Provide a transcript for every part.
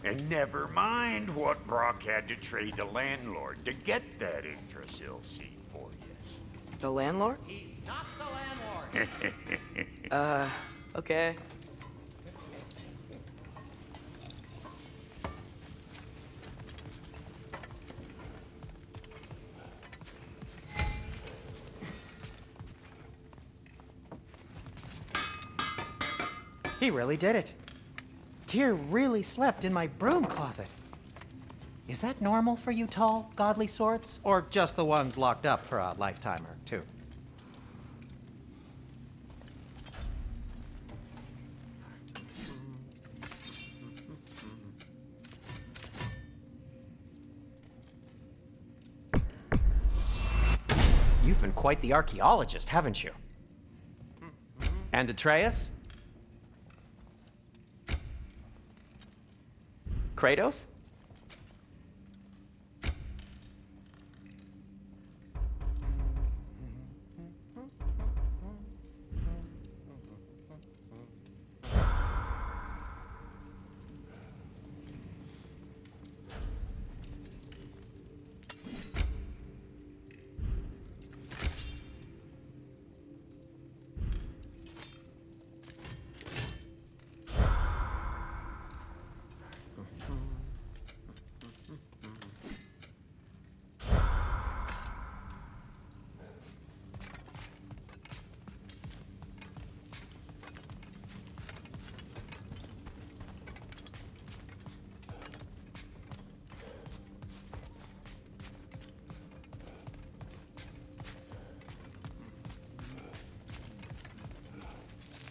And never mind what Brock had to trade the landlord to get that Yggdrasil seed for you. The landlord? He's not the landlord. Okay. He really did it. Tyr really slept in my broom closet. Is that normal for you tall, godly sorts? Or just the ones locked up for a lifetime or two? You've been quite the archaeologist, haven't you? And Atreus? Kratos?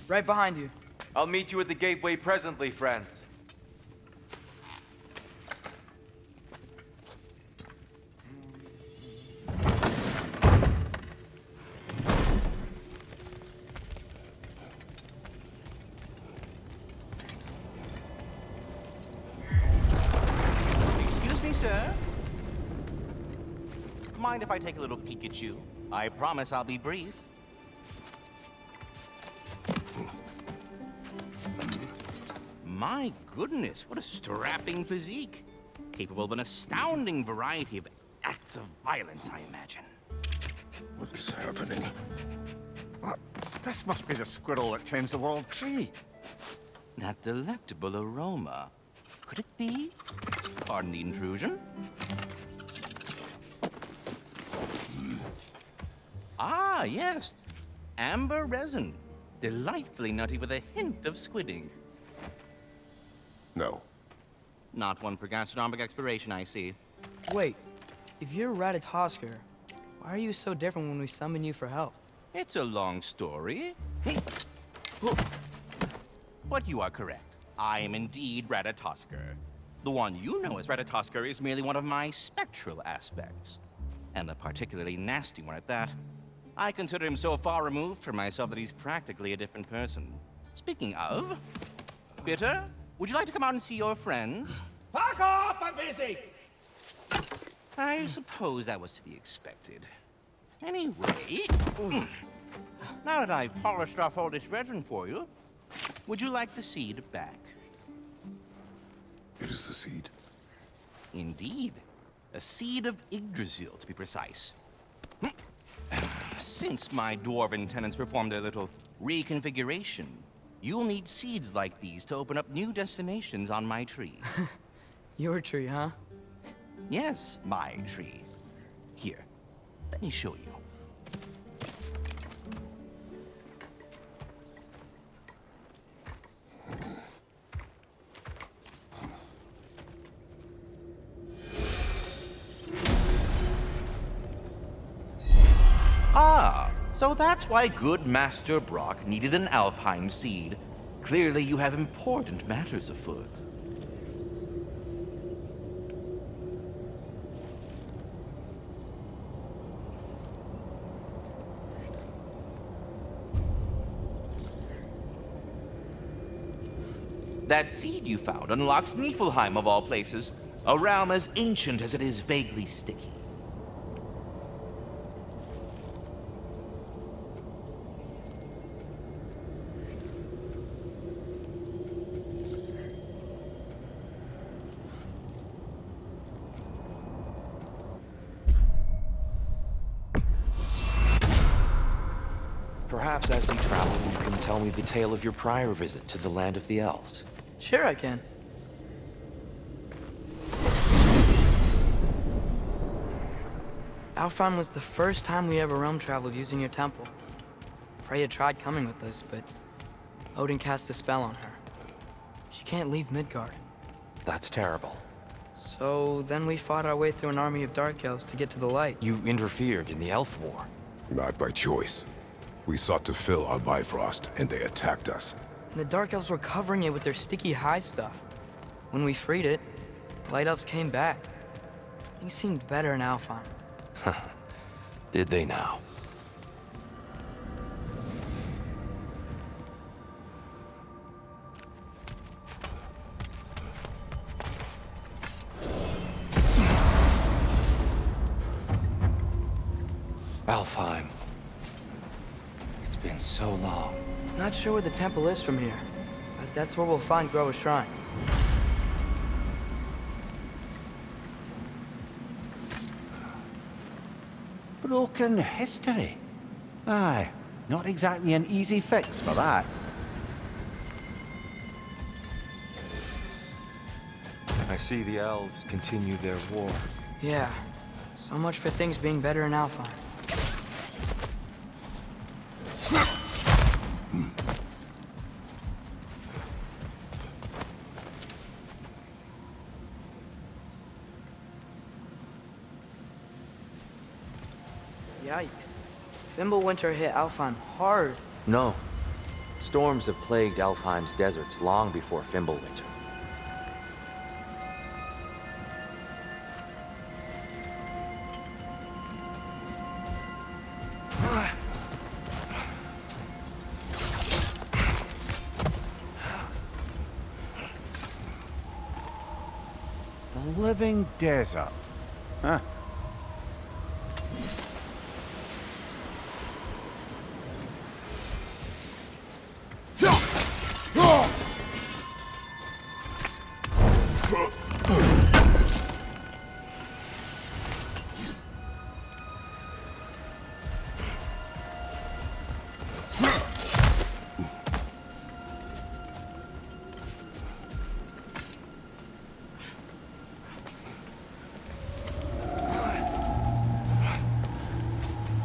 Right behind you. I'll meet you at the gateway presently, friends. Excuse me, sir. Mind if I take a little peek at you? I promise I'll be brief. My goodness, what a strapping physique. Capable of an astounding variety of acts of violence, I imagine. What is happening? What? This must be the squirrel that tends the world tree. That delectable aroma. Could it be? Pardon the intrusion. Ah, yes. Amber resin. Delightfully nutty with a hint of squidding. No. Not one for gastronomic exploration, I see. Wait, if you're Ratatoskr, why are you so different when we summon you for help? It's a long story. But you are correct. I am indeed Ratatoskr. The one you know as Ratatoskr is merely one of my spectral aspects. And a particularly nasty one at that. I consider him so far removed from myself that he's practically a different person. Speaking of, Bitter, would you like to come out and see your friends? Fuck off! I'm busy! I suppose that was to be expected. Anyway, now that I've polished off all this resin for you, would you like the seed back? It is the seed. Indeed. A seed of Yggdrasil, to be precise. Since my dwarven tenants performed their little reconfiguration, you'll need seeds like these to open up new destinations on my tree. Your tree, huh? Yes, my tree. Here, let me show you. Ah, so that's why good Master Brock needed an Alfheim seed. Clearly you have important matters afoot. That seed you found unlocks Niflheim of all places, a realm as ancient as it is vaguely sticky. Perhaps as we travel, you can tell me the tale of your prior visit to the land of the elves. Sure I can. Alfheim was the first time we ever realm traveled using your temple. Freya tried coming with us, but Odin cast a spell on her. She can't leave Midgard. That's terrible. So then we fought our way through an army of dark elves to get to the light. You interfered in the Elf War. Not by choice. We sought to fill our Bifrost, and they attacked us. And the dark elves were covering it with their sticky hive stuff. When we freed it, light elves came back. Things seemed better in Alfheim. Did they now? Alfheim. It's been so long. Not sure where the temple is from here, but that's where we'll find Groa's shrine. Broken history. Aye, not exactly an easy fix for that. I see the elves continue their war. Yeah, so much for things being better in Alfheim. Yikes. Fimbulwinter hit Alfheim hard. No. Storms have plagued Alfheim's deserts long before Fimbulwinter. The living desert. Huh.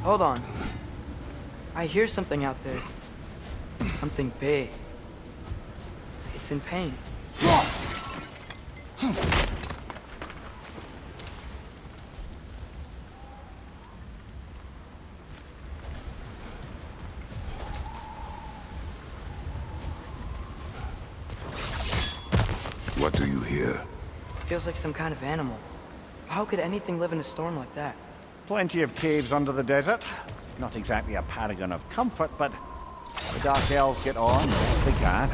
Hold on. I hear something out there. Something big. It's in pain. What do you hear? Feels like some kind of animal. How could anything live in a storm like that? Plenty of caves under the desert. Not exactly a paragon of comfort, but the Dark Elves get on the best they can.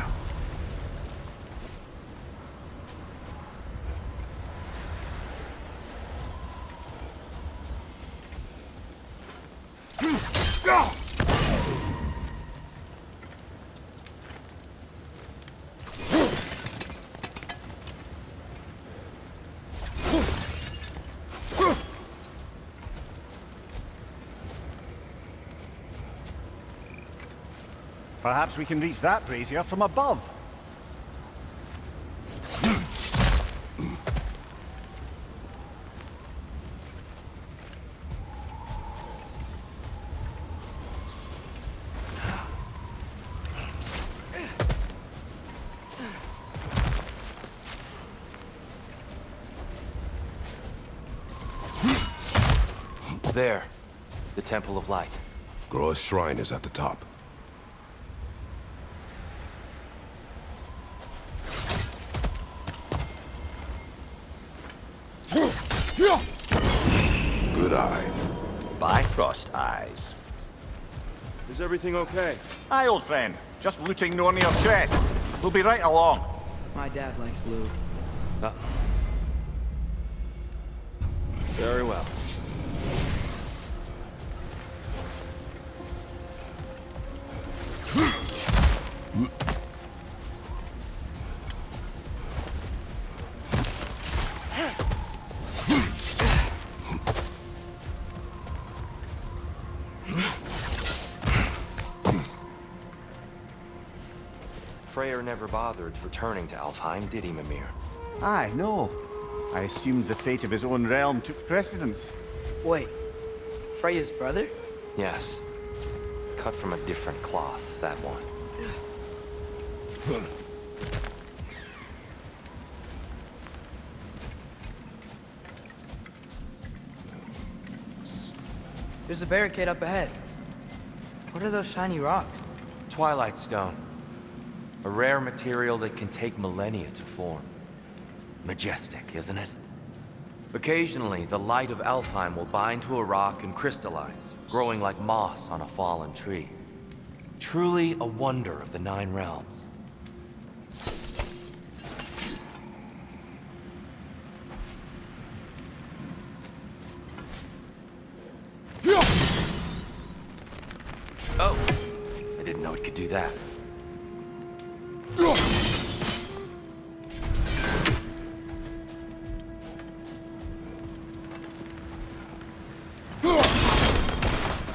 Perhaps we can reach that brazier from above. There. The Temple of Light. Groa's shrine is at the top. Good eye. Bifrost eyes. Is everything okay? Aye, old friend. Just looting no near chests. We'll be right along. My dad likes loot. Very well. Freyr never bothered returning to Alfheim, did he, Mimir? Aye, no. I assumed the fate of his own realm took precedence. Wait, Freya's brother? Yes. Cut from a different cloth, that one. There's a barricade up ahead. What are those shiny rocks? Twilight Stone. A rare material that can take millennia to form. Majestic, isn't it? Occasionally, the light of Alfheim will bind to a rock and crystallize, growing like moss on a fallen tree. Truly a wonder of the Nine Realms. Oh! I didn't know it could do that.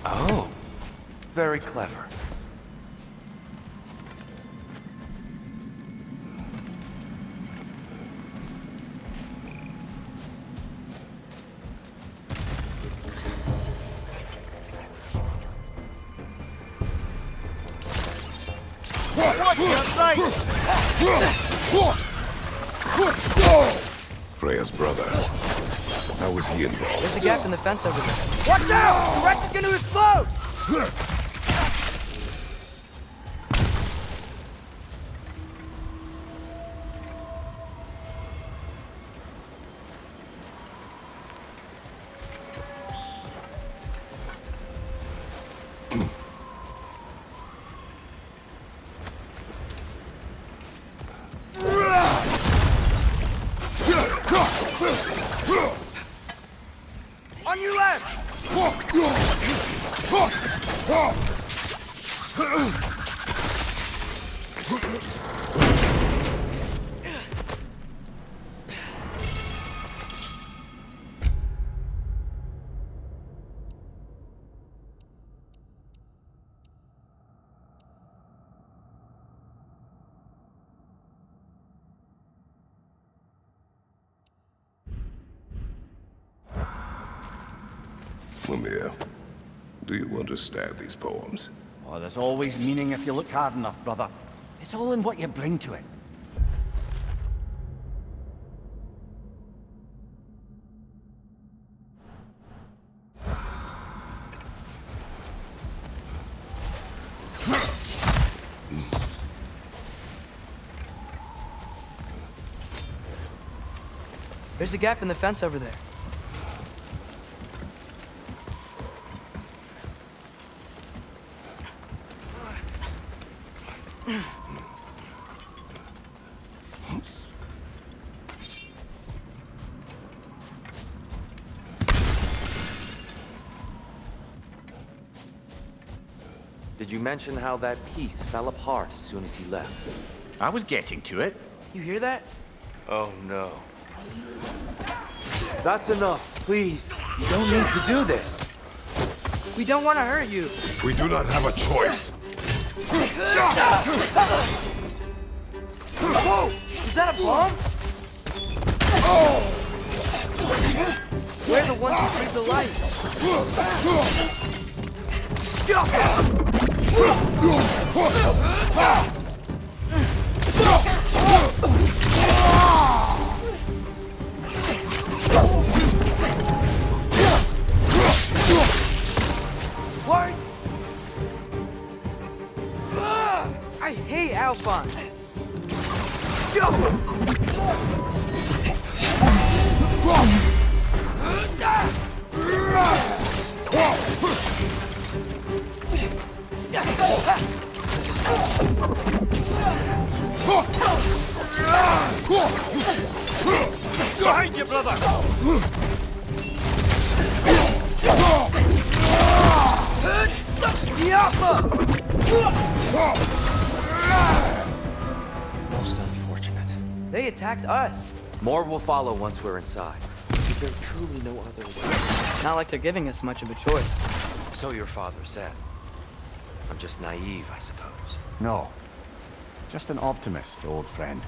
Oh! Very clever. Freya's brother. How was he involved? There's a gap in the fence over there. Watch out! The wreck is gonna explode! On your left! Mimir, do you understand these poems? Oh, there's always meaning if you look hard enough, brother. It's all in what you bring to it. There's a gap in the fence over there. Did you mention how that piece fell apart as soon as he left? I was getting to it. You hear that? Oh no. That's enough, please. You don't need to do this. We don't want to hurt you. We do not have a choice. Whoa! Is that a bomb? We're the ones who breathe the light. What? I hate Alfheim. Behind you, brother! Most unfortunate. They attacked us. More will follow once we're inside. Is there truly no other way? Not like they're giving us much of a choice. So your father said. I'm just naive, I suppose. No. Just an optimist, old friend.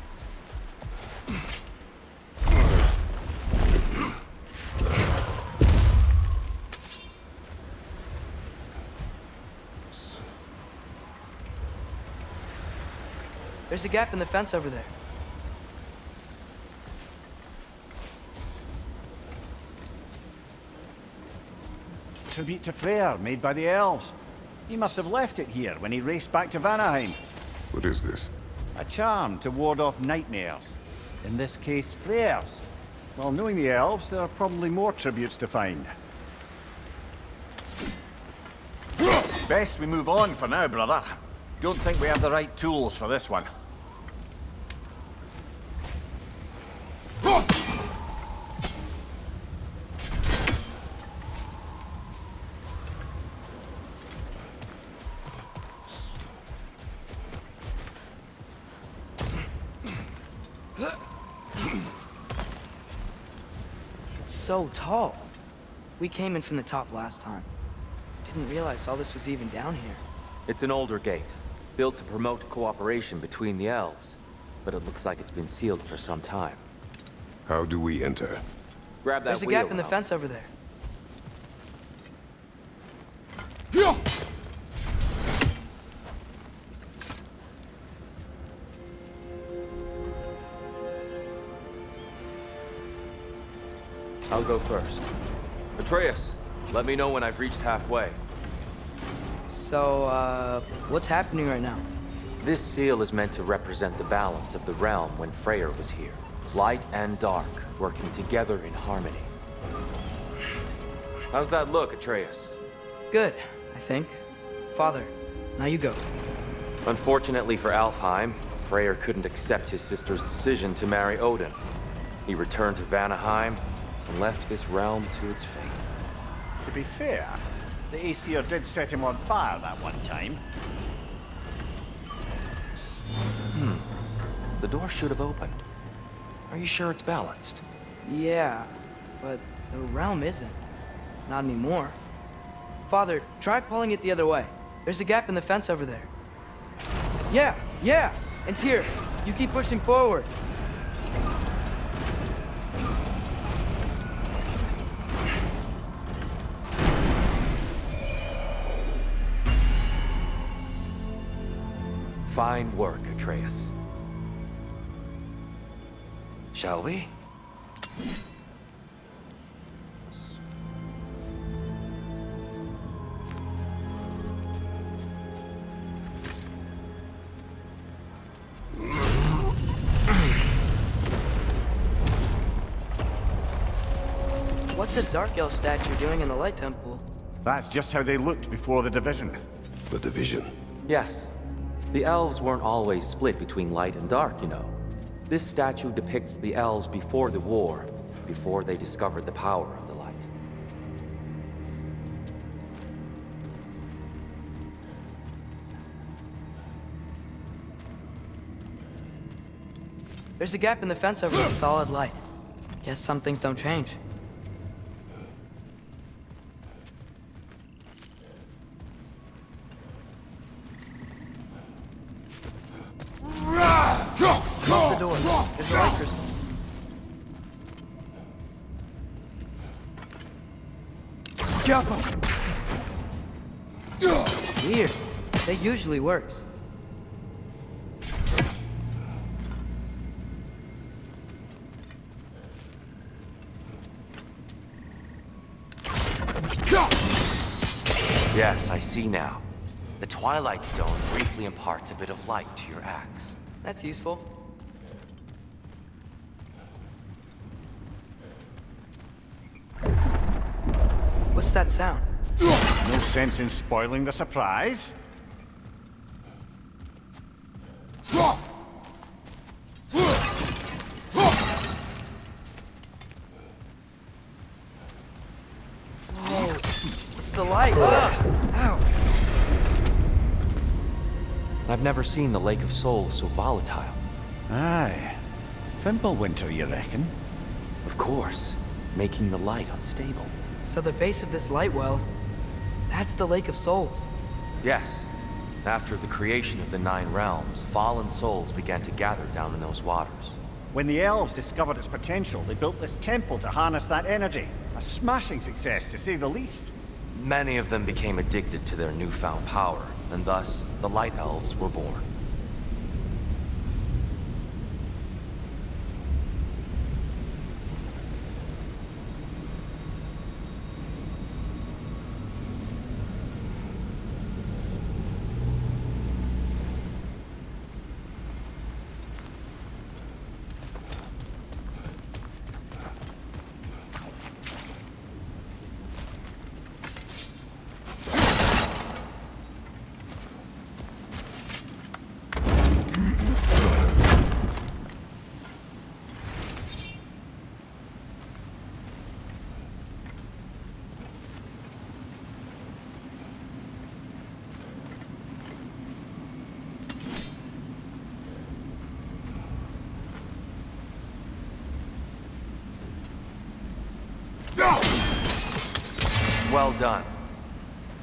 There's a gap in the fence over there. Tribute to Freyr, made by the elves. He must have left it here when he raced back to Vanaheim. What is this? A charm to ward off nightmares. In this case, Freyr's. Well, knowing the elves, there are probably more tributes to find. Best we move on for now, brother. Don't think we have the right tools for this one. So tall. We came in from the top last time. Didn't realize all this was even down here. It's an older gate, built to promote cooperation between the elves. But it looks like it's been sealed for some time. How do we enter? Grab that There's a wheel, gap in the Ralph. fence over there. I'll go first. Atreus, let me know when I've reached halfway. So, what's happening right now? This seal is meant to represent the balance of the realm when Freyr was here. Light and dark, working together in harmony. How's that look, Atreus? Good, I think. Father, now you go. Unfortunately for Alfheim, Freyr couldn't accept his sister's decision to marry Odin. He returned to Vanaheim and left this realm to its fate. To be fair, the Aesir did set him on fire that one time. The door should have opened. Are you sure it's balanced? Yeah, but the realm isn't. Not anymore. Father, try pulling it the other way. There's a gap in the fence over there. Yeah! And Tyr, you keep pushing forward. Fine work, Atreus. Shall we? What's the Dark Elf statue doing in the Light Temple? That's just how they looked before the division. The division. Yes. The elves weren't always split between light and dark, you know. This statue depicts the elves before the war, before they discovered the power of the light. There's a gap in the fence over the solid light. Guess some things don't change. Lock the door. There's a light crystal. Careful! Weird. That usually works. Yes, I see now. The Twilight Stone briefly imparts a bit of light to your axe. That's useful. What's that sound? No sense in spoiling the surprise. Whoa! It's the light! Ow! I've never seen the Lake of Souls so volatile. Aye. Fimbulwinter, you reckon? Of course, making the light unstable. So the base of this light well, that's the Lake of Souls. Yes. After the creation of the Nine Realms, fallen souls began to gather down in those waters. When the elves discovered its potential, they built this temple to harness that energy. A smashing success, to say the least. Many of them became addicted to their newfound power, and thus, the Light Elves were born. Well done.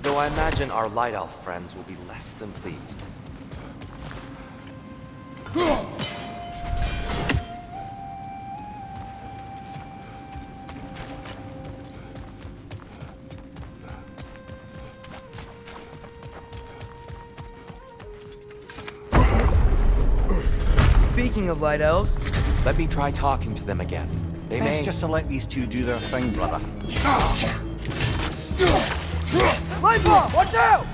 Though I imagine our Light Elf friends will be less than pleased. Speaking of Light Elves, Let me try talking to them again. They Best may... just to let these two do their thing, brother. Light Ball, watch out!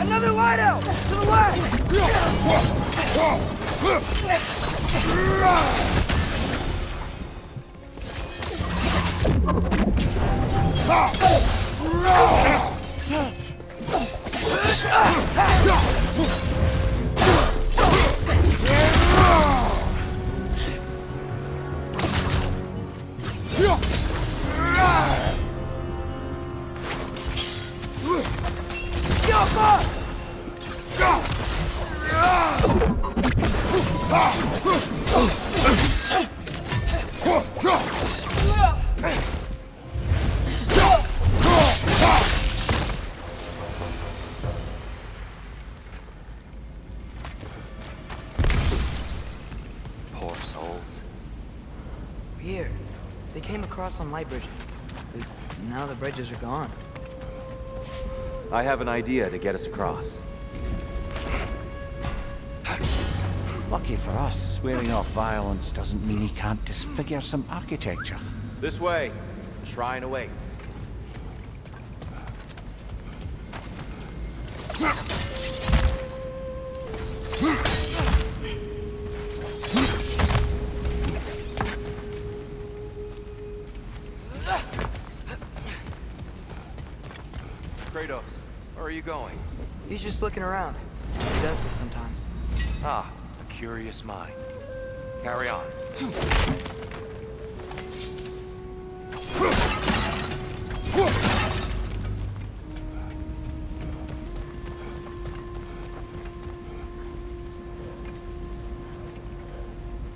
Another Light Elf! To the left! Poor souls. Here, they came across on light bridges. But now the bridges are gone. I have an idea to get us across. Lucky for us, swearing off violence doesn't mean he can't disfigure some architecture. This way. The shrine awaits. Kratos, where are you going? He's just looking around. He does this sometimes. Ah, a curious mind. Carry on.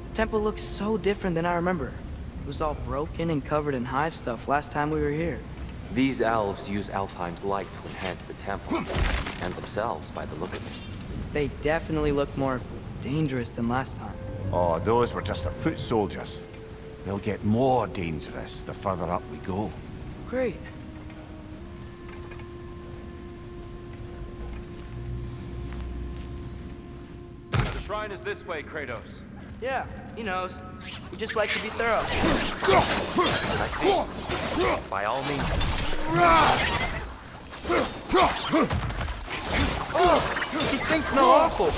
The temple looks so different than I remember. It was all broken and covered in hive stuff last time we were here. These elves use Alfheim's light to enhance the temple, and themselves by the look of it. They definitely look more dangerous than last time. Oh, those were just the foot soldiers. They'll get more dangerous the further up we go. Great. The shrine is this way, Kratos. Yeah, he knows. We just like to be thorough. I see. By all means. These things smell awful.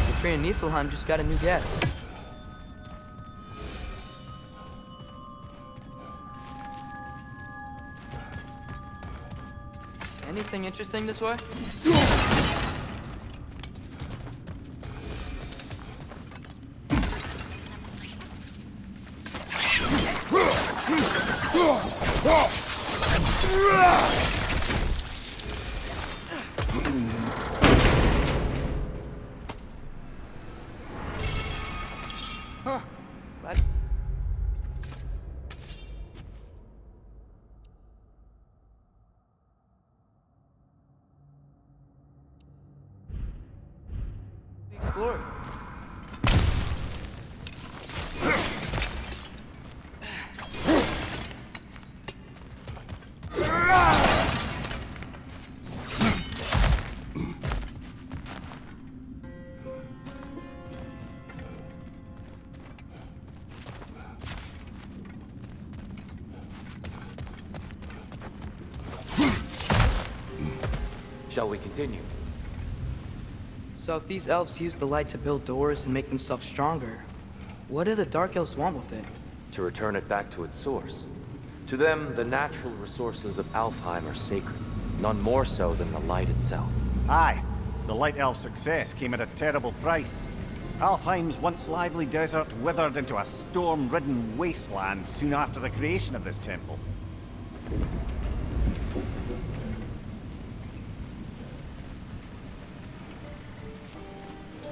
The tree in Niflheim just got a new guest. Anything interesting this way? Huh. Explore. Shall we continue? So if these elves use the light to build doors and make themselves stronger, what do the Dark Elves want with it? To return it back to its source. To them, the natural resources of Alfheim are sacred, none more so than the light itself. Aye, the Light Elf's success came at a terrible price. Alfheim's once lively desert withered into a storm-ridden wasteland soon after the creation of this temple.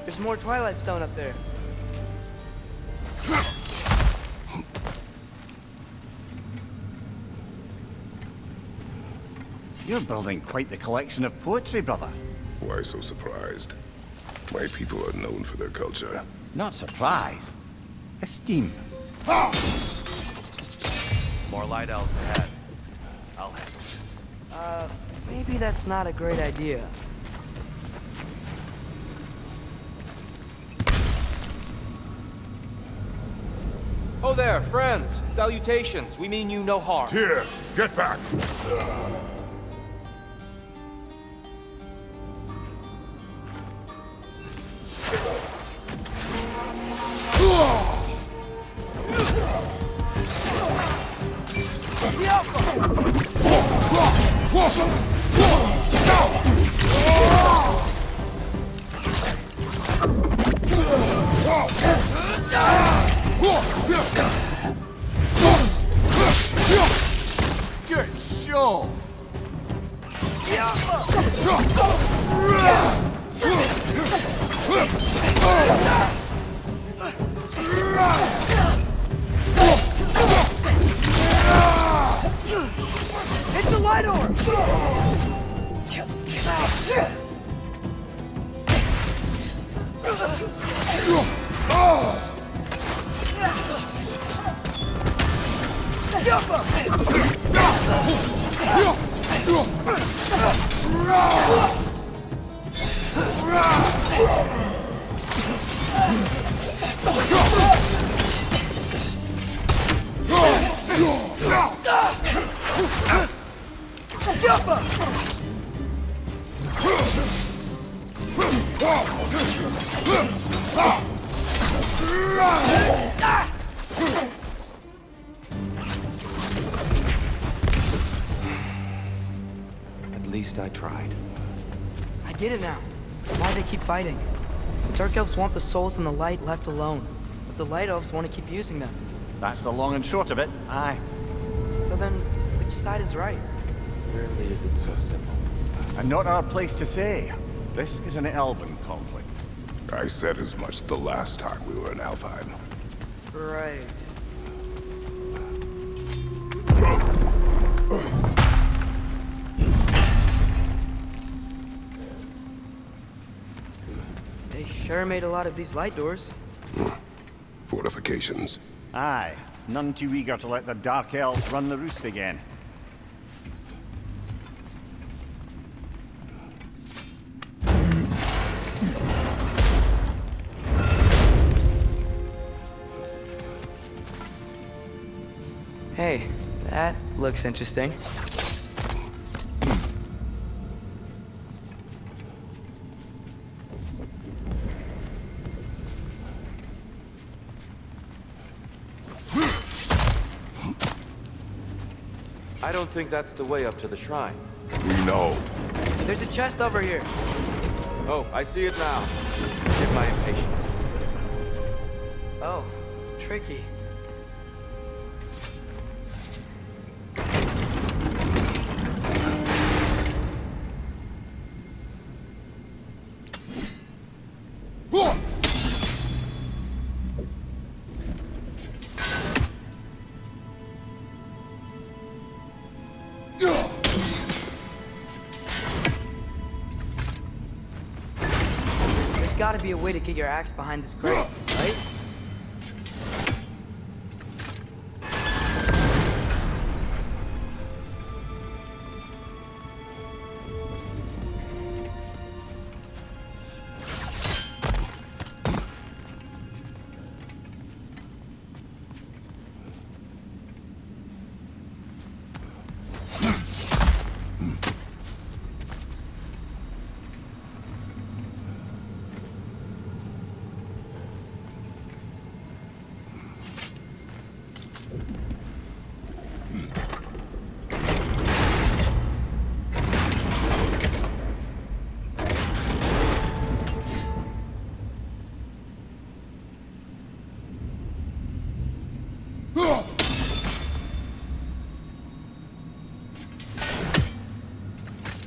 There's more Twilight Stone up there. You're building quite the collection of poetry, brother. Why so surprised? My people are known for their culture. Not surprise. Esteem. More light elves ahead. I'll handle it. Maybe that's not a great idea. Oh there, friends. Salutations. We mean you no harm. Here, get back! Good show! It's the light orb! At least I tried. I get it now. Why they keep fighting. The Dark Elves want the souls and the light left alone, but the Light Elves want to keep using them. That's the long and short of it. Aye. So then, which side is right? Rarely is it so simple. And not our place to say. This is an elven conflict. I said as much the last time we were in Alfheim. Right. They sure made a lot of these light doors. Fortifications. Aye. None too eager to let the Dark Elves run the roost again. Hey, that looks interesting. I don't think that's the way up to the shrine. We know. There's a chest over here. Oh, I see it now. Forgive my impatience. Oh, tricky. There's gotta be a way to get your axe behind this crate, right?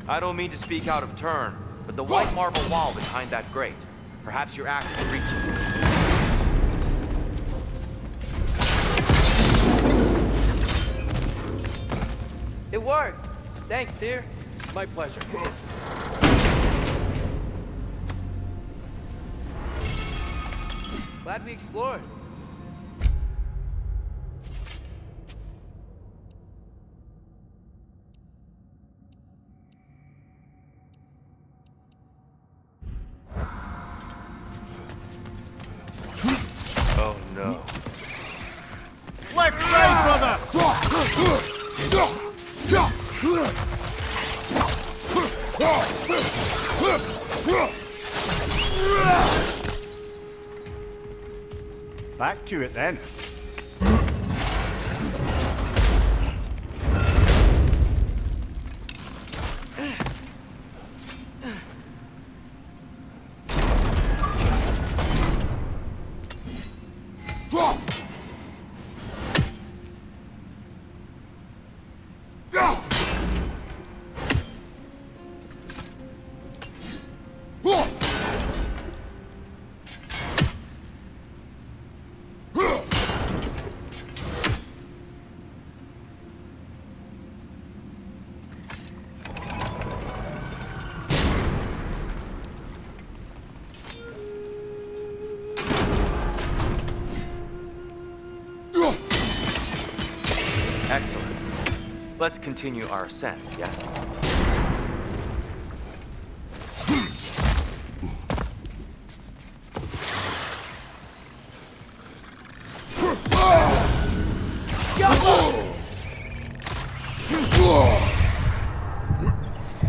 I don't mean to speak out of turn, but the white marble wall behind that grate. Perhaps your axe can reach it. It worked! Thanks, dear. My pleasure. Glad we explored. Oh no. Left side, brother! Back to it then. Excellent. Let's continue our ascent, yes?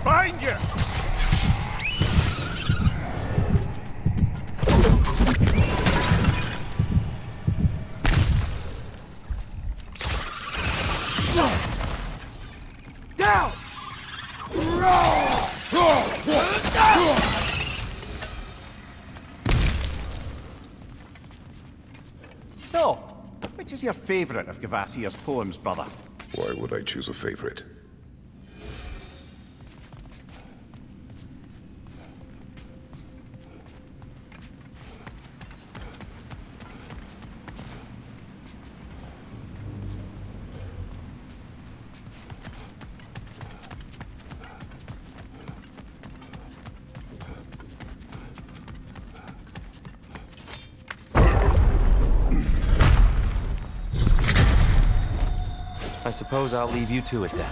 Behind you! Down! So, which is your favourite of Gavassia's poems, brother? Why would I choose a favorite? I suppose I'll leave you to it then.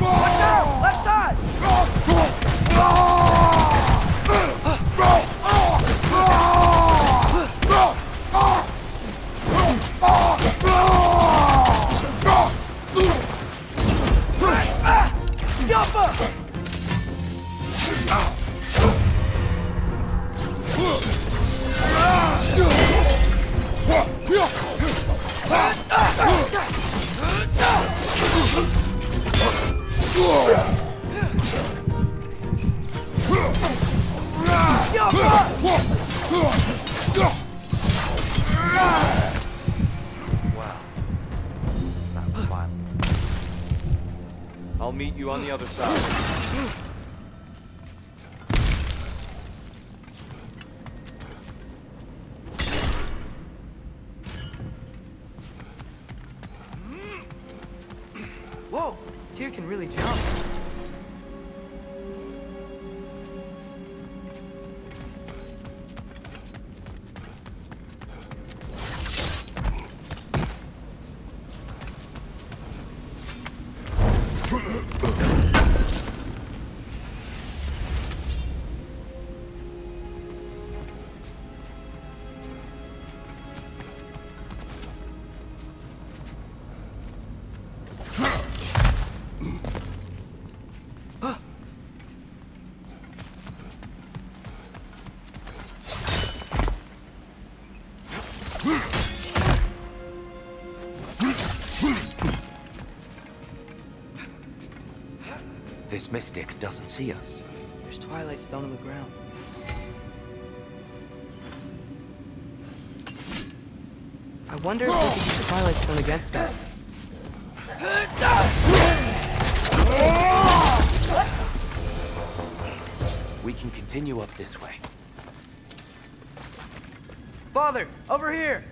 Watch out! Left side! Wow. That was violent. I'll meet you on the other side. Whoa! Tyr can really jump. This mystic doesn't see us. There's Twilight Stone on the ground. I wonder if we could use the Twilight Stone against that. We can continue up this way. Father, over here!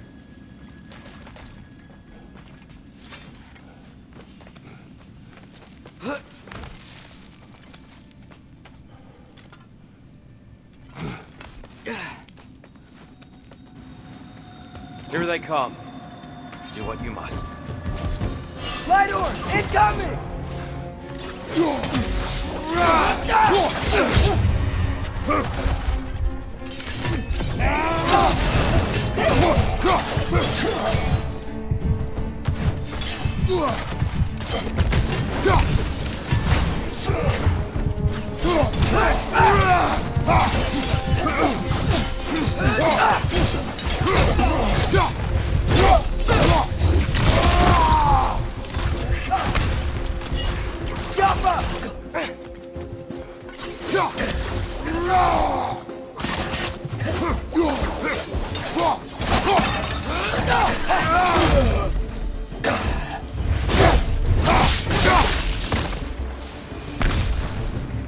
Here they come. Do what you must. Light door! Incoming!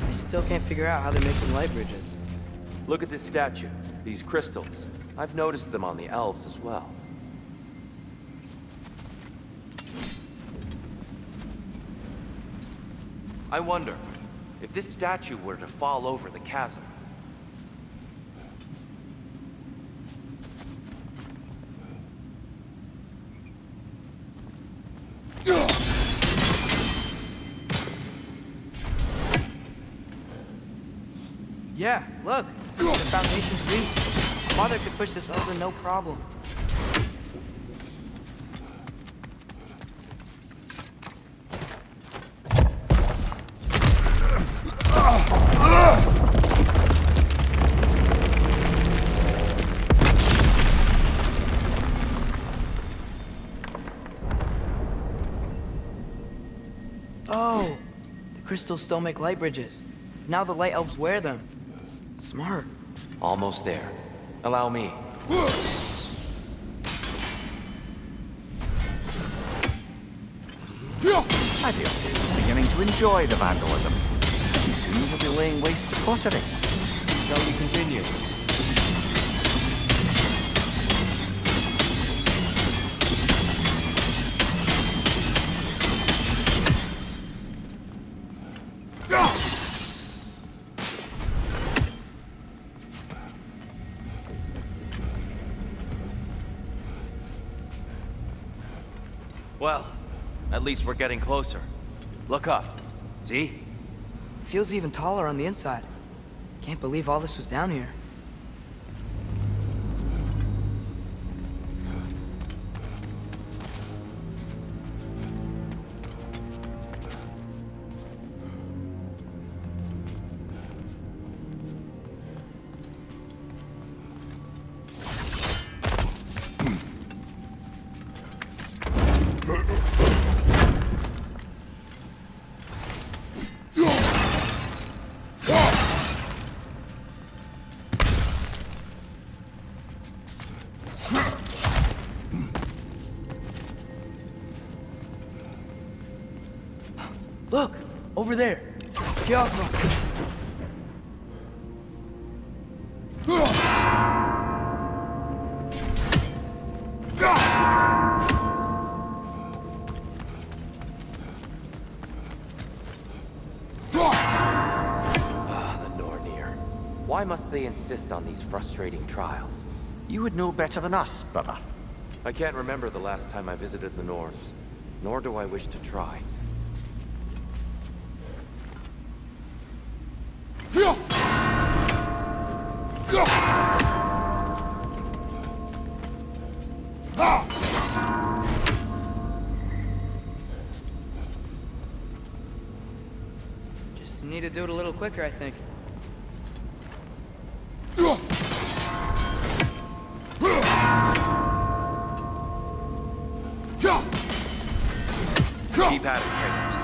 I still can't figure out how they're making light bridges. Look at this statue. These crystals. I've noticed them on the elves as well. I wonder, if this statue were to fall over the chasm, Yeah, look. The foundation's weak. Father could push this over no problem. Oh, the crystals still make light bridges. Now the light elves wear them. Smart. almost there. Allow me. I feel he's beginning to enjoy the vandalism. Pretty soon he'll be laying waste to pottery. Shall we continue? Well, at least we're getting closer. Look up. See? Feels even taller on the inside. Can't believe all this was down here. Over there. Kiafa. Why must they insist on these frustrating trials? You would know better than us, brother. I can't remember the last time I visited the Norns, nor do I wish to try. Just need to do it a little quicker, I think. Keep at it, Kratos.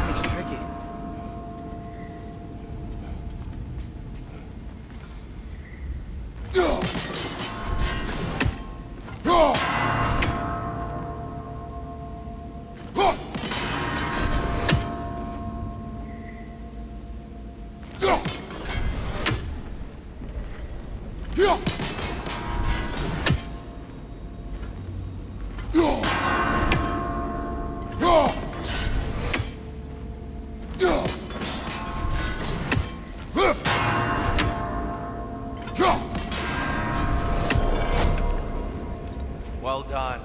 It's tricky. Well done.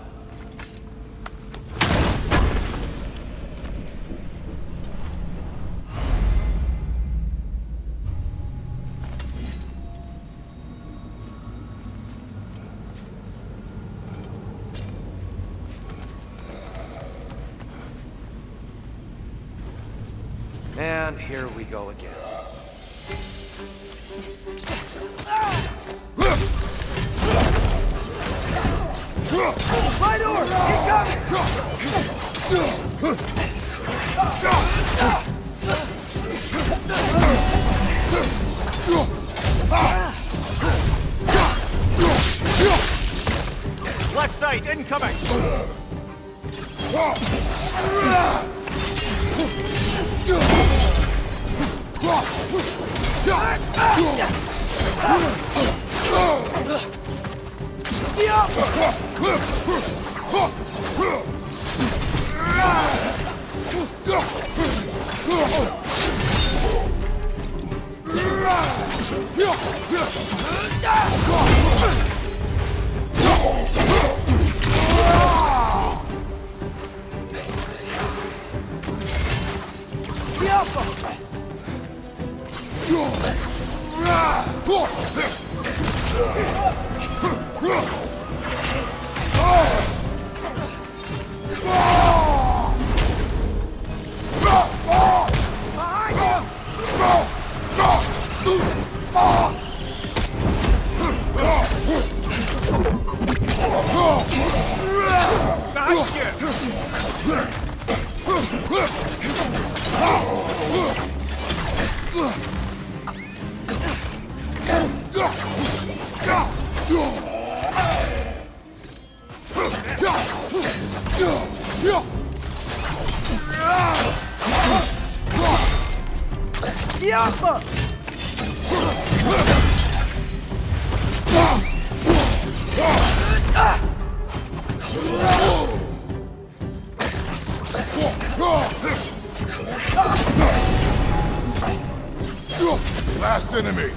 And here we go again. My door! Left side, incoming! Last enemy.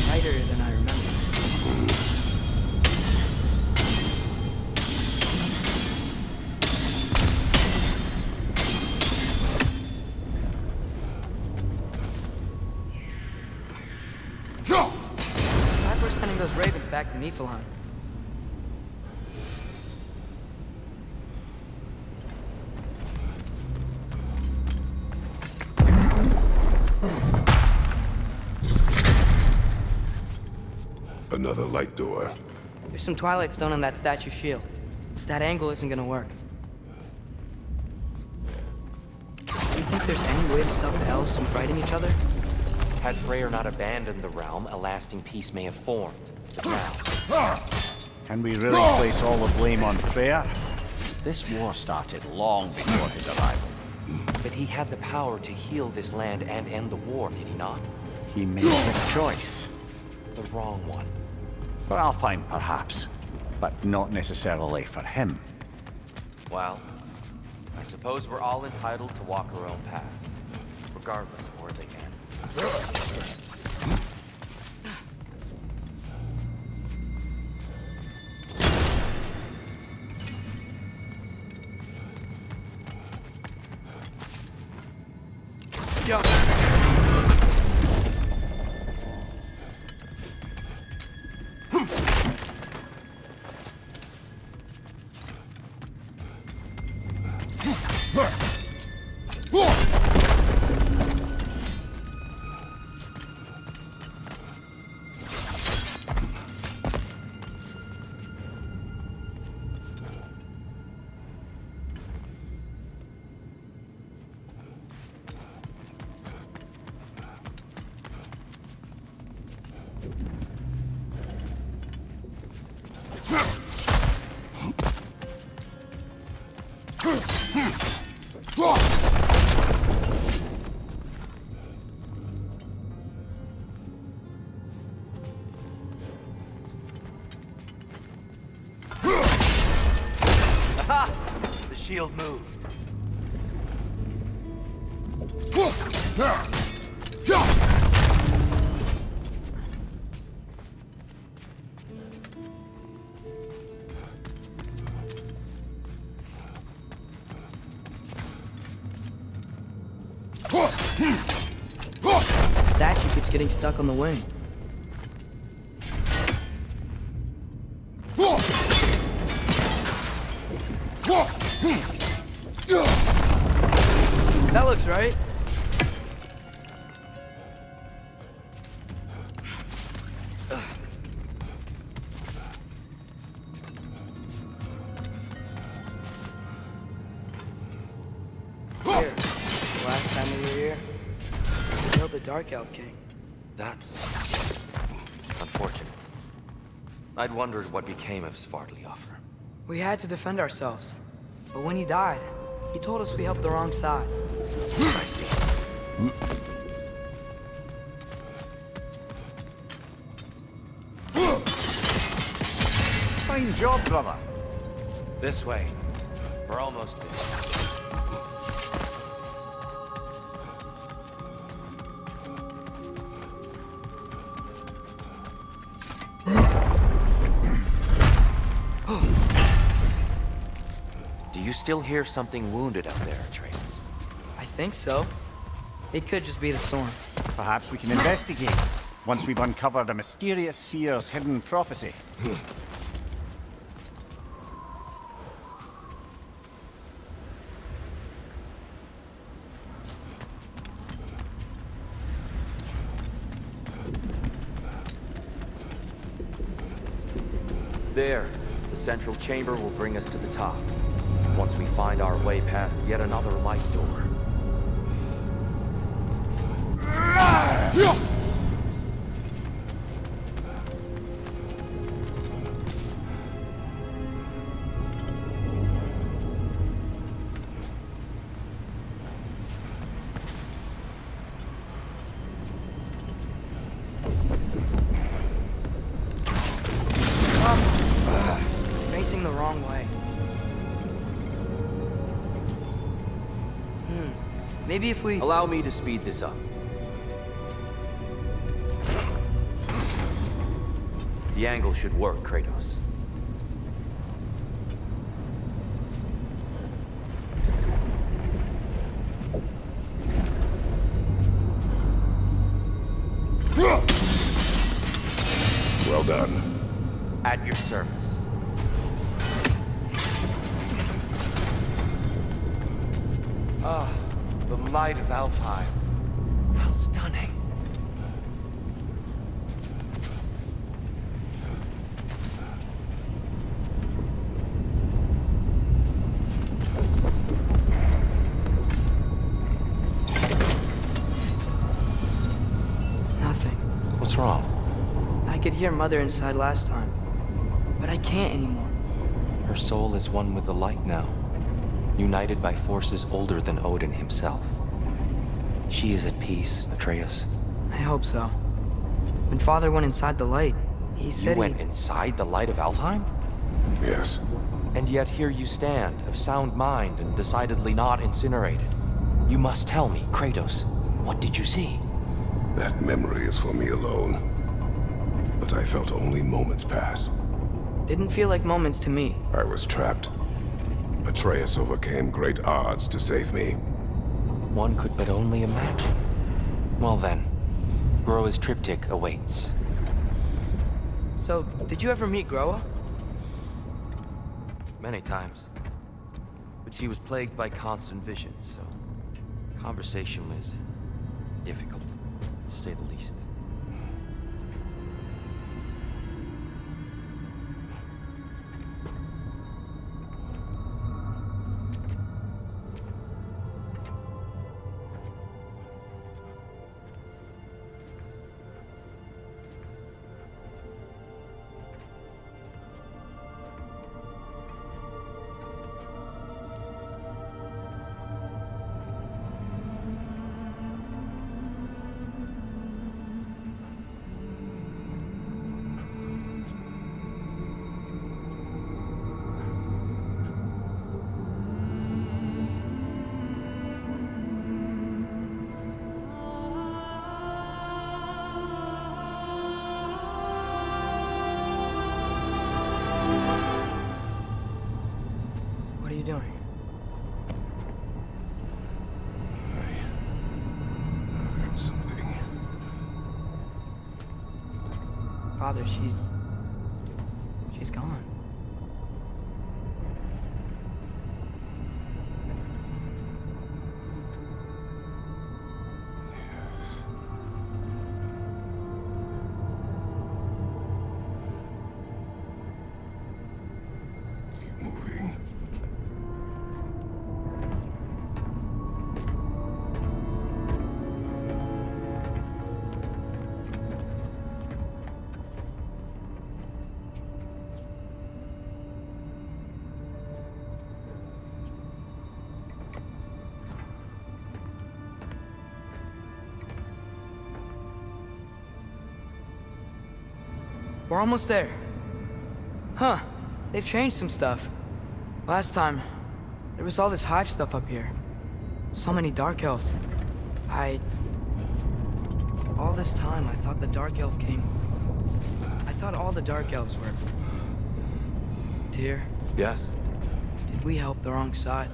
Tighter than I remember. Glad we're sending those ravens back to Niflheim. Another light door. There's some Twilight Stone on that statue shield. That angle isn't gonna work. Do you think there's any way to stop the elves from fighting each other? Had Freyr not abandoned the realm, a lasting peace may have formed. But now, Can we really place all the blame on Freyr? This war started long before his arrival. but he had the power to heal this land and end the war, did he not? He made his choice. The wrong one. For Alfheim, perhaps, but not necessarily for him. Well, I suppose we're all entitled to walk our own paths, regardless of where they end. The shield moved. The statue keeps getting stuck on the wing. That looks right. Here, last time we were here, we killed the Dark Elf King. That's unfortunate. I'd wondered what became of Svartalfheim. We had to defend ourselves, but when he died, he told us we helped the wrong side. I see. Fine job, brother. This way. We're almost there. Do you still hear something wounded up there, Atreus? I think so. It could just be the storm. Perhaps we can investigate, once we've uncovered a mysterious seer's hidden prophecy. There. The central chamber will bring us to the top. Once we find our way past yet another light door. It's facing the wrong way. Maybe if we... Allow me to speed this up. The angle should work, Kratos. Well done. At your service. Ah, the light of Alfheim. How stunning. I could hear Mother inside last time, but I can't anymore. Her soul is one with the light now, united by forces older than Odin himself. She is at peace, Atreus. I hope so. When Father went inside the light, he said You went inside the light of Alfheim? Yes. And yet here you stand, of sound mind and decidedly not incinerated. You must tell me, Kratos, what did you see? That memory is for me alone. But I felt only moments pass. Didn't feel like moments to me. I was trapped. Atreus overcame great odds to save me. One could but only imagine. Well then, Groa's triptych awaits. So, did you ever meet Groa? Many times. But she was plagued by constant visions, so conversation was difficult, to say the least. What are you doing? I heard something. Father, she's gone. Keep moving. We're almost there. Huh. They've changed some stuff. Last time, there was all this hive stuff up here. So many dark elves. All this time, I thought the dark elf came. I thought all the dark elves were... Tyr, Yes? did we help the wrong side?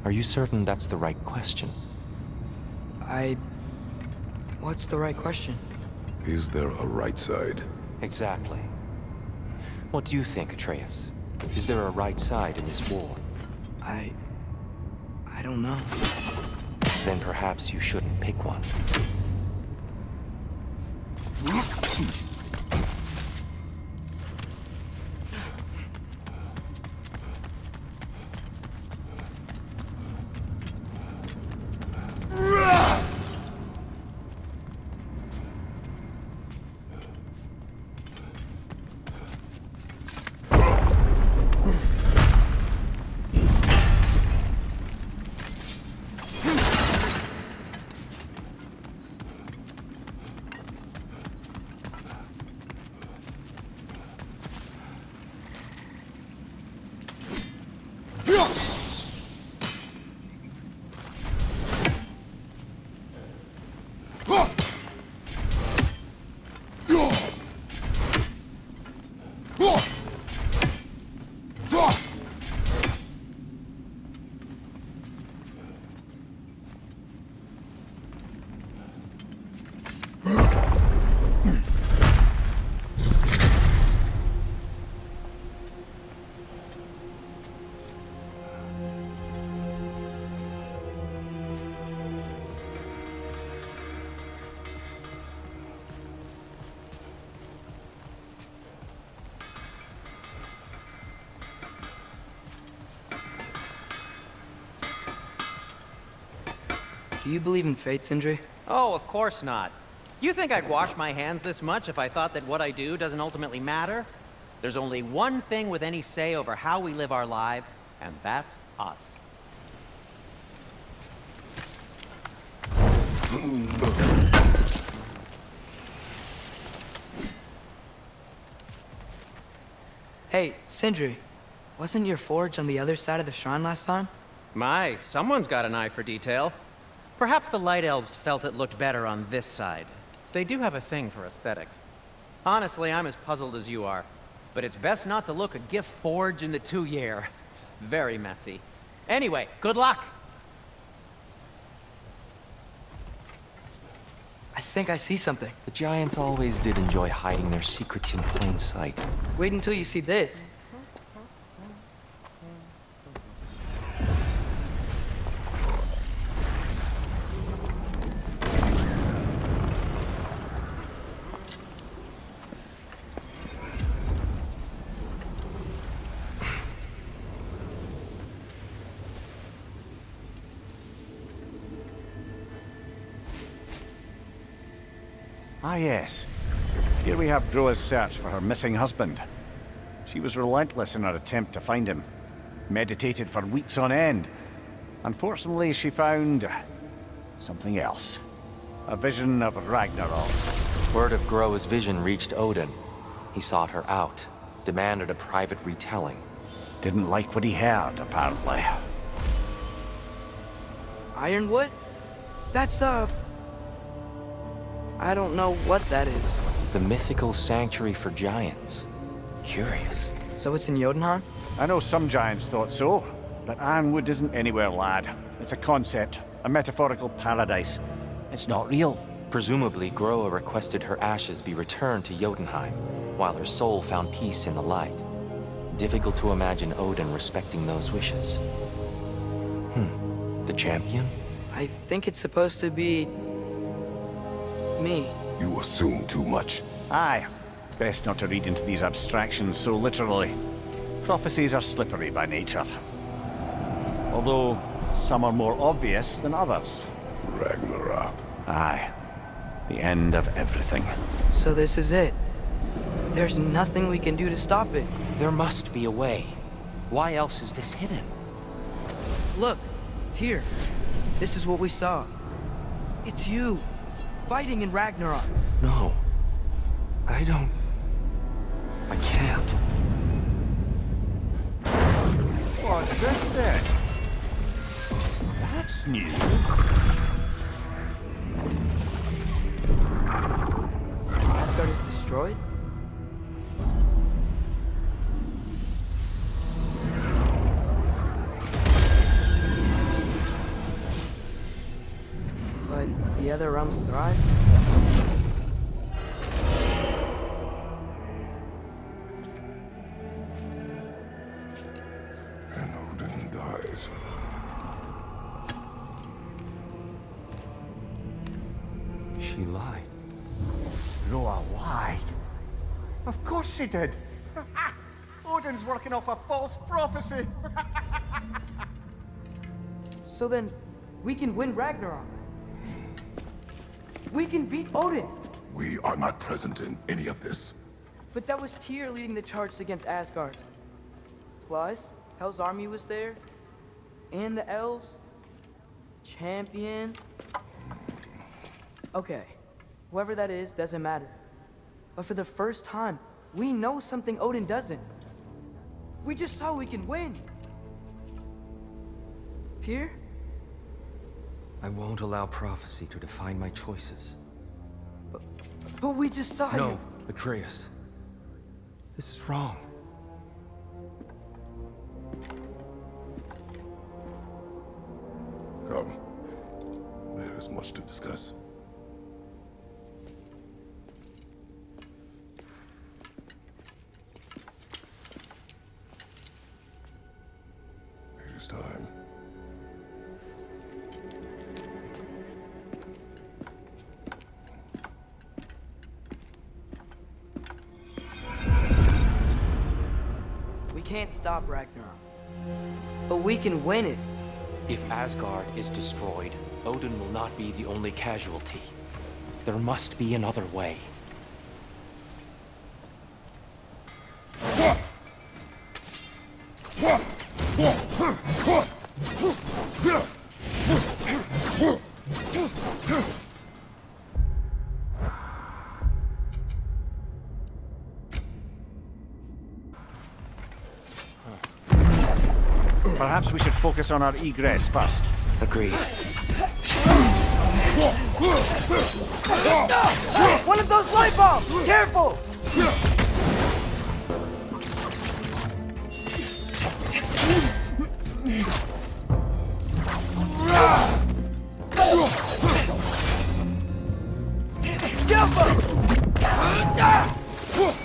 Are you certain that's the right question? What's the right question? Is there a right side? Exactly. What do you think, Atreus? Is there a right side in this war? I don't know. Then perhaps you shouldn't pick one. Do you believe in fate, Sindri? Oh, of course not. You think I'd wash my hands this much if I thought that what I do doesn't ultimately matter? There's only one thing with any say over how we live our lives, and that's us. Hey, Sindri, wasn't your forge on the other side of the shrine last time? My, someone's got an eye for detail. Perhaps the Light Elves felt it looked better on this side. They do have a thing for aesthetics. Honestly, I'm as puzzled as you are. But it's best not to look a gift forge in the 2-year. Very messy. Anyway, good luck! I think I see something. The giants always did enjoy hiding their secrets in plain sight. Wait until you see this. Ah, yes. Here we have Groa's search for her missing husband. She was relentless in her attempt to find him. Meditated for weeks on end. Unfortunately, she found something else. A vision of Ragnarok. Word of Groa's vision reached Odin. He sought her out, demanded a private retelling. Didn't like what he heard, apparently. Ironwood? That's the... I don't know what that is. The mythical sanctuary for giants. Curious. So it's in Jotunheim? I know some giants thought so, but Ironwood isn't anywhere, lad. It's a concept, a metaphorical paradise. It's not real. Presumably, Groa requested her ashes be returned to Jotunheim, while her soul found peace in the light. Difficult to imagine Odin respecting those wishes. The champion? I think it's supposed to be... me. You assume too much. Aye. Best not to read into these abstractions so literally. Prophecies are slippery by nature. Although, some are more obvious than others. Ragnarok. Aye. The end of everything. So this is it. There's nothing we can do to stop it. There must be a way. Why else is this hidden? Look, Tyr. This is what we saw. It's you. Fighting in Ragnarok. No. I don't... I can't. What's this then? That's new. Asgard is destroyed? But the other realms thrive? And Odin dies. She lied. Groa lied. Of course she did. Odin's working off a false prophecy. So then, we can win Ragnarok. We can beat Odin. We are not present in any of this. But that was Tyr leading the charge against Asgard. Plus, Hell's army was there. And the elves. Champion. Okay. Whoever that is doesn't matter. But for the first time, we know something Odin doesn't. We just saw we can win. Tyr? I won't allow prophecy to define my choices. But we just saw you. No, Atreus. This is wrong. Come. There is much to discuss. It is time. We can't stop Ragnarok. But we can win it. If Asgard is destroyed, Odin will not be the only casualty. There must be another way. Perhaps we should focus on our egress first. Agreed. One of those light bulbs! Careful!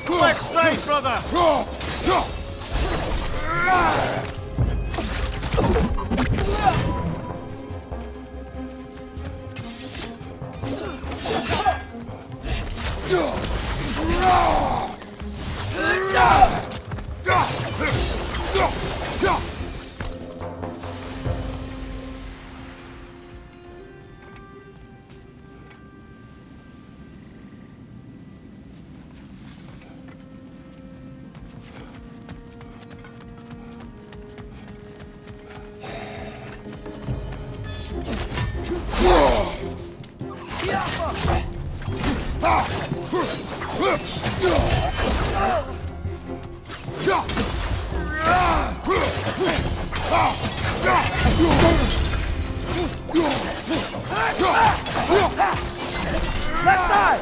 Quick strike, brother! Left side!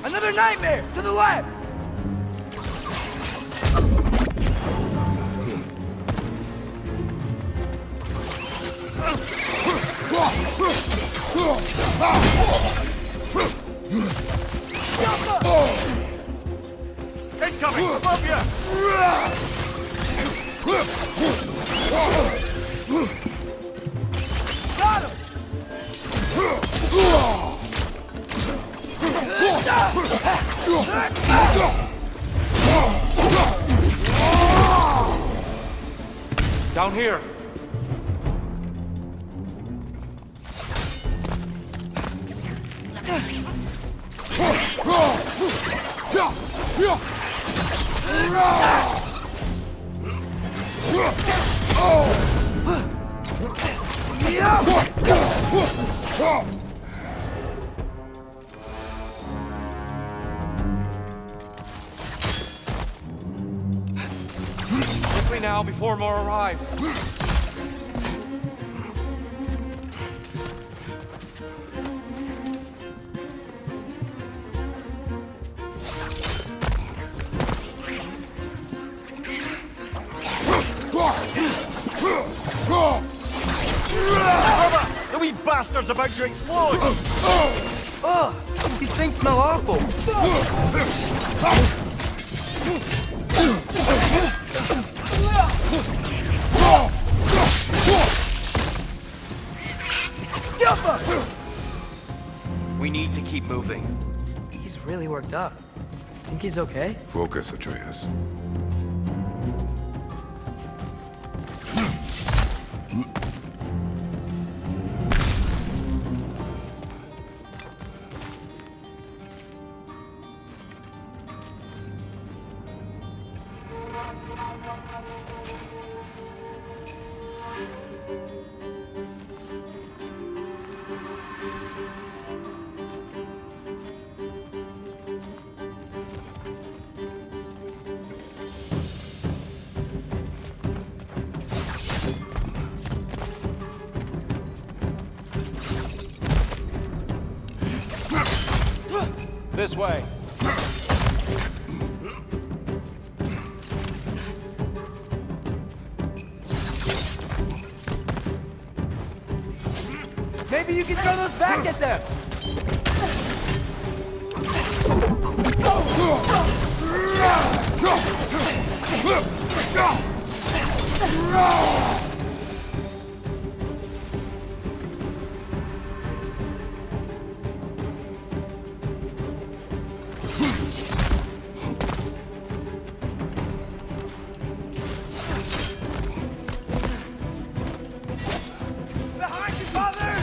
Another nightmare! To the left! Incoming! Above you! Got him! Down here. Quickly now, before more arrive. The wee bastard's about to explode! Ugh! These things smell awful! We need to keep moving. He's really worked up. Think he's okay? Focus, Atreus. This way. Maybe you can throw those back at them! Behind you, father!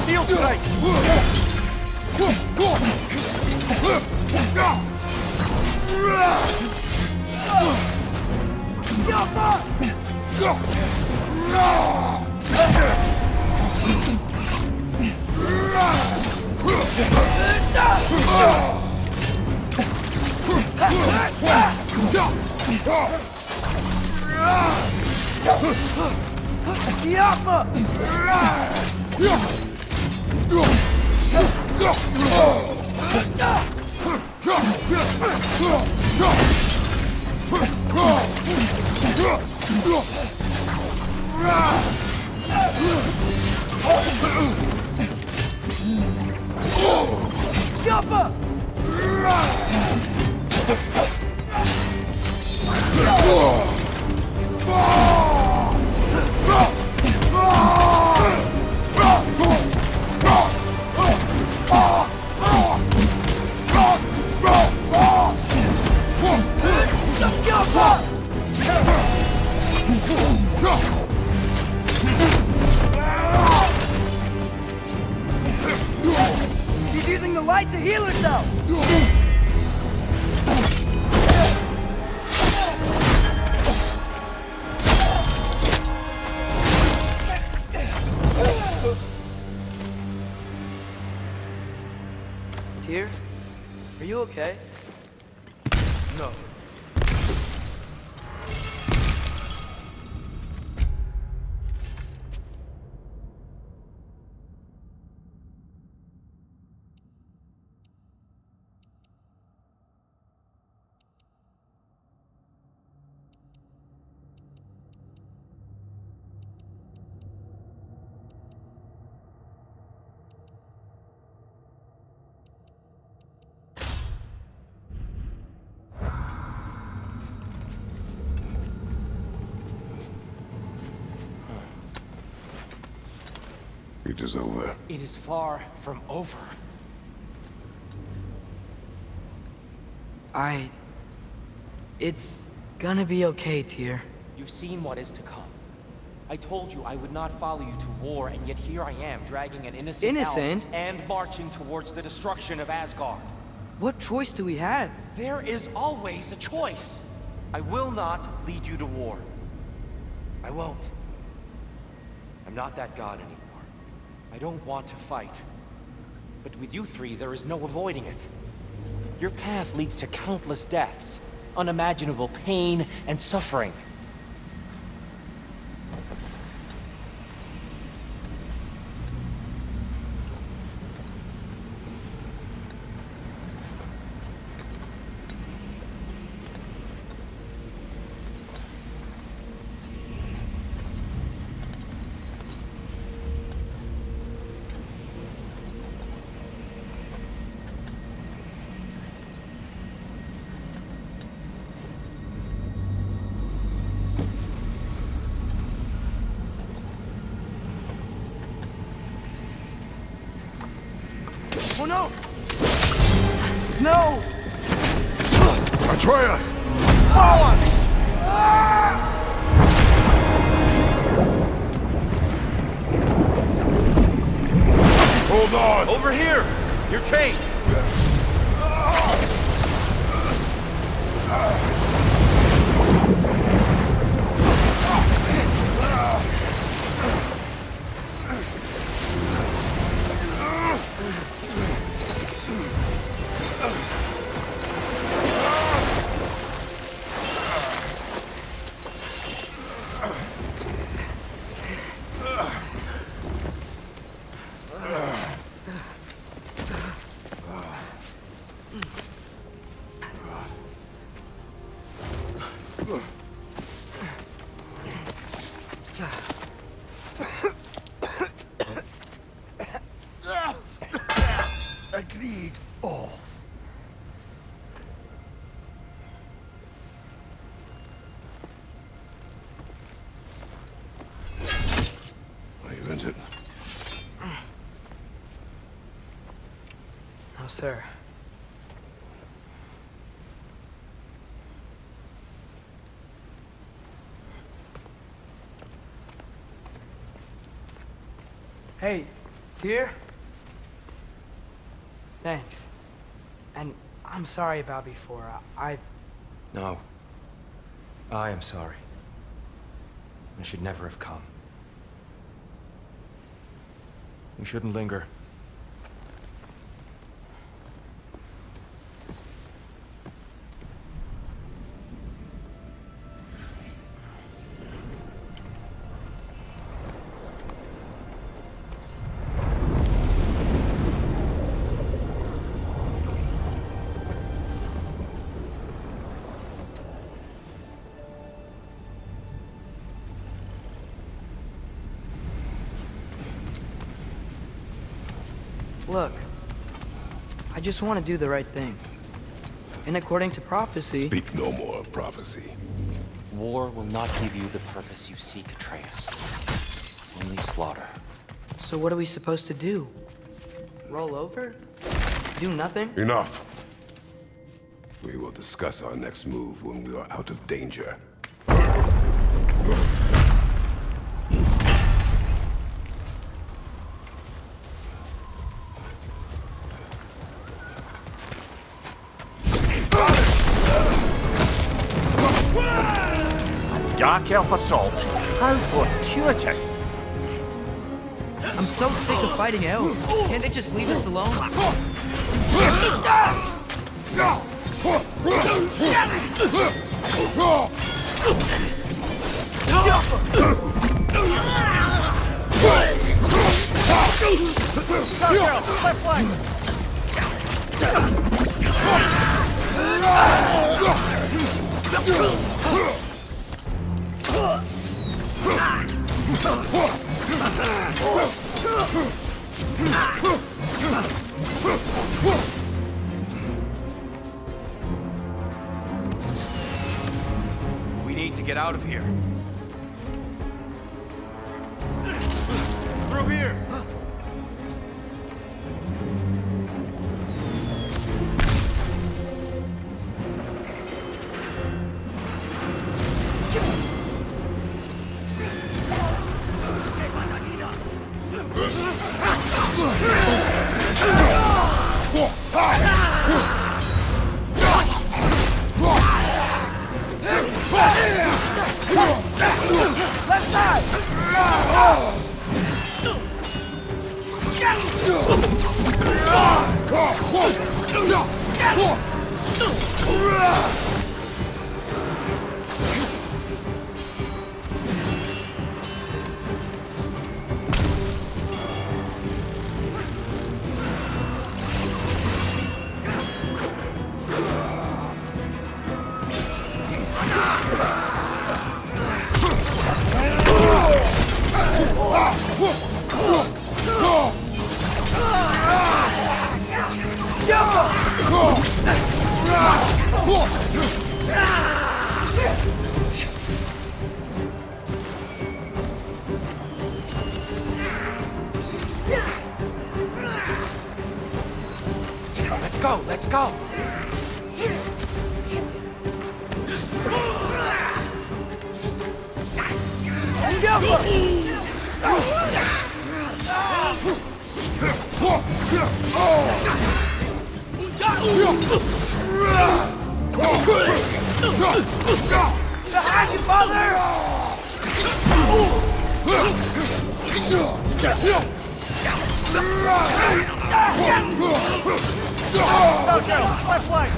Steel strike! She's using the light to heal herself! Tyr, are you okay? No. It is over. It is far from over. It's gonna be okay, Tyr. You've seen what is to come. I told you I would not follow you to war, and yet here I am, dragging an innocent elf and marching towards the destruction of Asgard. What choice do we have? There is always a choice. I will not lead you to war. I won't. I'm not that god anymore. I don't want to fight. But with you three, there is no avoiding it. Your path leads to countless deaths, unimaginable pain and suffering. No! No! Atreus! Hold on! Over here! Your chain! Agreed. Oh. Are you injured? No, sir. Hey, dear? Thanks. And I'm sorry about before. No. I am sorry. I should never have come. We shouldn't linger. Look, I just want to do the right thing. And according to prophecy... Speak no more of prophecy. War will not give you the purpose you seek, Atreus. Only slaughter. So what are we supposed to do? Roll over? Do nothing? Enough. We will discuss our next move when we are out of danger. Dark elf assault. How fortuitous. I'm so sick of fighting elves. Can't they just leave us alone? We need to get out of here. Through here! Left side! go! Behind you, father! Left leg!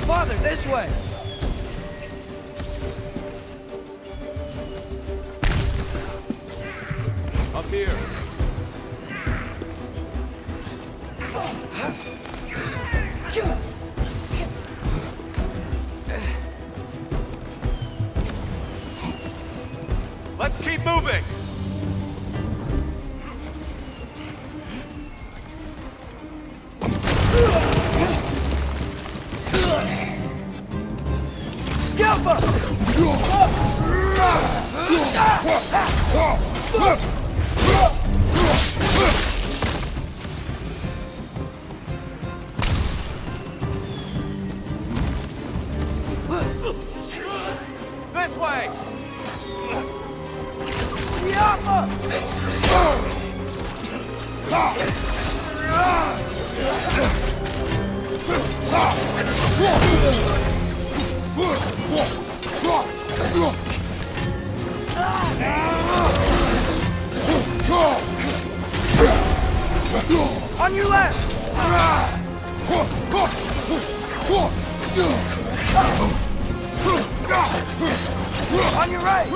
Father, this way! Up here. Let's keep moving! This way! On your left! On your right!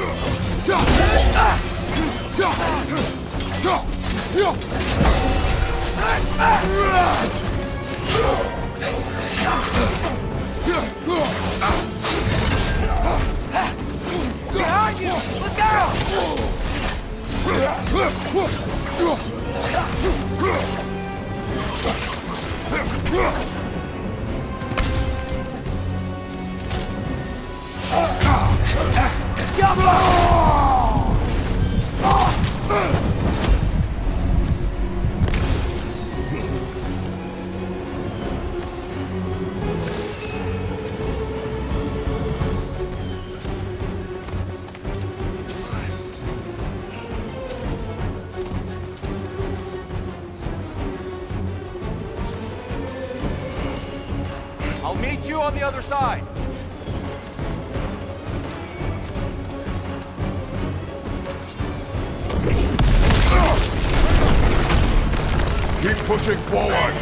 Behind you! Look out! I'll meet you on the other side. Keep pushing forward!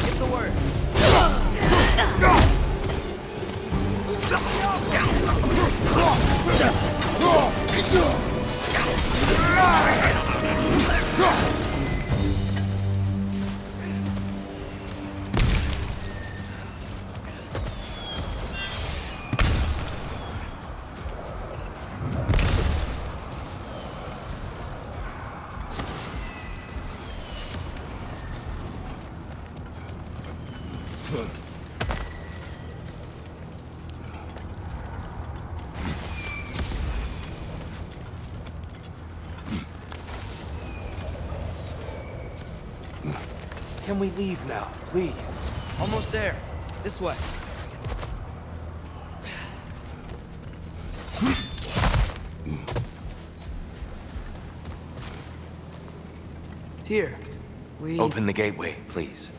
Get the word. Can we leave now, please? Almost there. This way. Here. We... Open the gateway, please.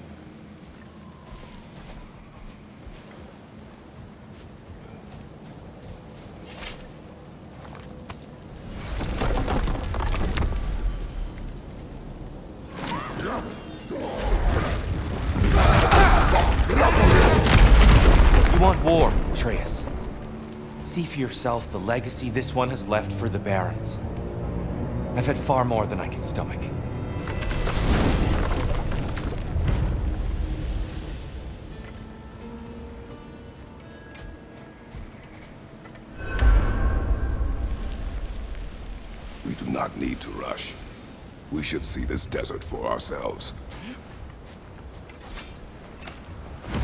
want war, Atreus. See for yourself the legacy this one has left for the Barons. I've had far more than I can stomach. We do not need to rush. We should see this desert for ourselves.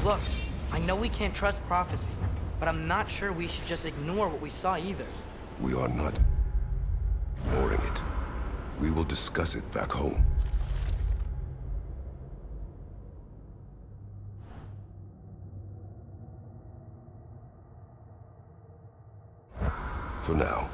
Look, I know we can't trust prophecy, but I'm not sure we should just ignore what we saw either. We are not ignoring it. We will discuss it back home. For now,